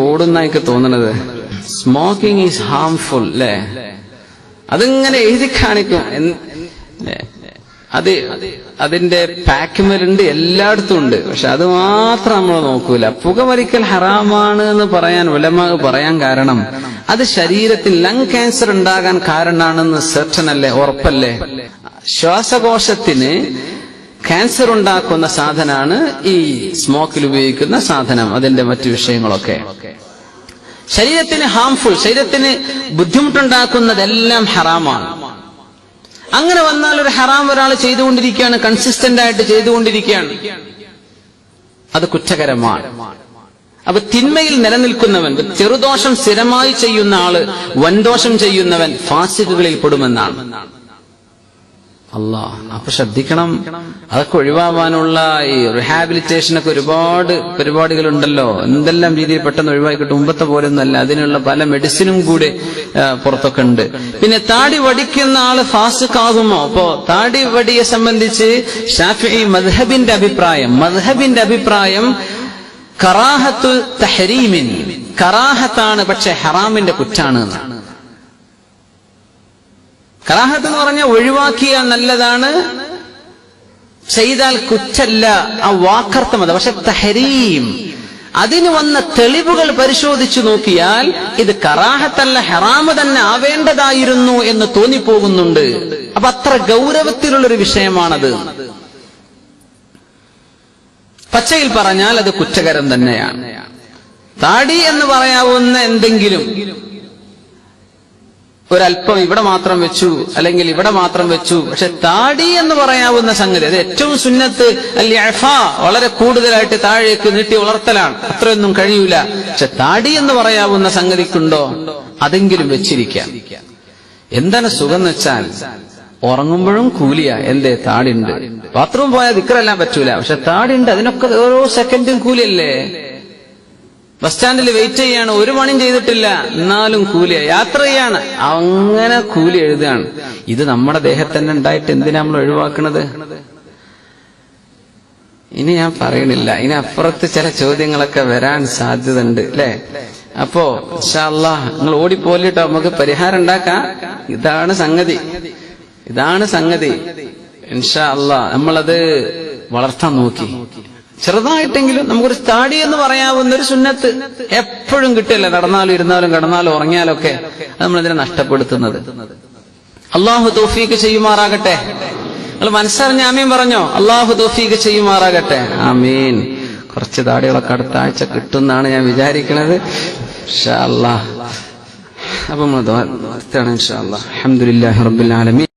ഓടുന്ന എനിക്ക് തോന്നുന്നത് സ്മോക്കിംഗ് ഈസ് ഹാംഫുൾ അല്ലേ? അതിങ്ങനെ എഴുതി കാണിക്കും. അതിന്റെ പാക്കുമലുണ്ട്, എല്ലായിടത്തും ഉണ്ട്. പക്ഷെ അത് മാത്രം നമ്മൾ നോക്കൂല. പുകവലിക്കൽ ഹറാമാണ് എന്ന് പറയാൻ ഉലമാ പറയാൻ കാരണം അത് ശരീരത്തിൽ ലങ് ക്യാൻസർ ഉണ്ടാകാൻ കാരണമാണെന്ന് സെർട്ടൻ അല്ലേ, ഉറപ്പല്ലേ? ശ്വാസകോശത്തിന് ക്യാൻസർ ഉണ്ടാക്കുന്ന സാധനമാണ് ഈ സ്മോക്കിൽ ഉപയോഗിക്കുന്ന സാധനം. അതിന്റെ മറ്റു വിഷയങ്ങളൊക്കെ ശരീരത്തിന് ഹാംഫുൾ, ശരീരത്തിന് ബുദ്ധിമുട്ടുണ്ടാക്കുന്നതെല്ലാം ഹറാമാണ്. അങ്ങനെ വന്നാൽ ഒരു ഹറാം ഒരാൾ ചെയ്തുകൊണ്ടിരിക്കുകയാണ്, കൺസിസ്റ്റന്റ് ആയിട്ട് ചെയ്തുകൊണ്ടിരിക്കുകയാണ്, അത് കുറ്റകരമാണ്. അപ്പൊ തിന്മയിൽ നിലനിൽക്കുന്നവൻ, ചെറുദോഷം സ്ഥിരമായി ചെയ്യുന്ന ആള് വൻദോഷം ചെയ്യുന്നവൻ ഫാസിഖുകളിൽ പെടുമെന്നാണ്. അപ്പൊ ശ്രദ്ധിക്കണം. അതൊക്കെ ഒഴിവാവാനുള്ള ഈ റിഹാബിലിറ്റേഷനൊക്കെ ഒരുപാട് പരിപാടികളുണ്ടല്ലോ. എന്തെല്ലാം രീതിയിൽ പെട്ടെന്ന് ഒഴിവാക്കി കിട്ടും. മുമ്പത്തെ പോലെ ഒന്നല്ല, അതിനുള്ള പല മെഡിസിനും കൂടി പുറത്തൊക്കെ ഉണ്ട്. പിന്നെ താടി വടിക്കുന്ന ആള് ഫാസിഖാകുമോ? അപ്പോ താടി വടിയെ സംബന്ധിച്ച് ശാഫിഈ മദ്ഹബിന്റെ അഭിപ്രായം കറാഹത്തു തഹരീമിൻ, കറാഹത്താണ്, പക്ഷെ ഹറാമിന്റെ കുറ്റാണ് എന്നാണ്. കറാഹത്ത് എന്ന് പറഞ്ഞാൽ ഒഴിവാക്കിയാൽ നല്ലതാണ്, ചെയ്താൽ കുറ്റല്ല. ആ വാക്കർത്ഥം അത്. പക്ഷെ തഹരീം, അതിന് വന്ന തെളിവുകൾ പരിശോധിച്ചു നോക്കിയാൽ ഇത് കറാഹത്തല്ല, ഹറാമ് തന്നെ ആവേണ്ടതായിരുന്നു എന്ന് തോന്നിപ്പോകുന്നുണ്ട്. അപ്പൊ അത്ര ഗൗരവത്തിലുള്ളൊരു വിഷയമാണത്. പച്ചയിൽ പറഞ്ഞാൽ അത് കുറ്റകരം തന്നെയാണ്. താടി എന്ന് പറയാവുന്ന എന്തെങ്കിലും ഒരല്പം ഇവിടെ മാത്രം വെച്ചു, അല്ലെങ്കിൽ ഇവിടെ മാത്രം വെച്ചു, പക്ഷെ താടി എന്ന് പറയാവുന്ന സംഗതി, അത് ഏറ്റവും സുന്നത്ത് അൽ-ഇഅഫാ, വളരെ കൂടുതലായിട്ട് താഴേക്ക് നീട്ടി വളർത്തലാണ്. അത്രയൊന്നും കഴിയൂല. പക്ഷെ താടി എന്ന് പറയാവുന്ന സംഗതിക്കുണ്ടോ? അതെങ്കിലും വെച്ചിരിക്കാം. എന്താണ് സുഖം എന്ന് വെച്ചാൽ ഉറങ്ങുമ്പോഴും കൂലിയാ. എന്തേ? താടിണ്ട്. ബാത്റൂം പോയാൽ ദിക്റെല്ലാം പറ്റൂല, പക്ഷെ താടിണ്ട്. അതിനൊക്കെ ഓരോ സെക്കൻഡും കൂലിയല്ലേ? ബസ് സ്റ്റാൻഡിൽ വെയിറ്റ് ചെയ്യാണ്, ഒരു പണിയും ചെയ്തിട്ടില്ല, എന്നാലും കൂലിയ. യാത്ര ചെയ്യാണ്, അങ്ങനെ കൂലി എഴുതുകയാണ്. ഇത് നമ്മുടെ ദേഹത്ത് തന്നെ ഉണ്ടായിട്ട് എന്തിനാ നമ്മൾ ഒഴിവാക്കണത്? ഇനി ഞാൻ പറയണില്ല, ഇനി അപ്പുറത്ത് ചില ചോദ്യങ്ങളൊക്കെ വരാൻ സാധ്യത ഉണ്ട് അല്ലേ? അപ്പോ ഇൻഷാ അല്ലാഹ് നിങ്ങൾ ഓടിപ്പോലിട്ടോ, നമുക്ക് പരിഹാരം ഉണ്ടാക്കാം. ഇതാണ് സംഗതി. ഇൻഷാ അല്ലാഹ് നമ്മളത് വളർത്താൻ നോക്കി. ചെറുതായിട്ടെങ്കിലും നമുക്കൊരു താടി എന്ന് പറയാവുന്ന ഒരു സുന്നത്ത് എപ്പോഴും കിട്ടില്ല. നടന്നാലും ഇരുന്നാലും കിടന്നാലും ഉറങ്ങിയാലൊക്കെ അത് നമ്മളതിനെ നഷ്ടപ്പെടുത്തുന്നത്. അള്ളാഹു തൗഫീഖ് ചെയ്യുമാറാകട്ടെ. നിങ്ങൾ മനസ്സറിഞ്ഞ ആമീൻ പറഞ്ഞോ? അള്ളാഹു തൗഫീഖ് ചെയ്യുമാറാകട്ടെ. ആമീൻ. കുറച്ച് താടികളൊക്കെ അടുത്ത ആഴ്ച കിട്ടുമെന്നാണ് ഞാൻ വിചാരിക്കുന്നത്. ഇൻഷാ അല്ലാഹ്. അപ്പൊ നമ്മൾ ദുആ നടത്തണം ഇൻഷാ അല്ലാഹ്. അൽഹംദുലില്ലാഹി റബ്ബിൽ ആലമീൻ.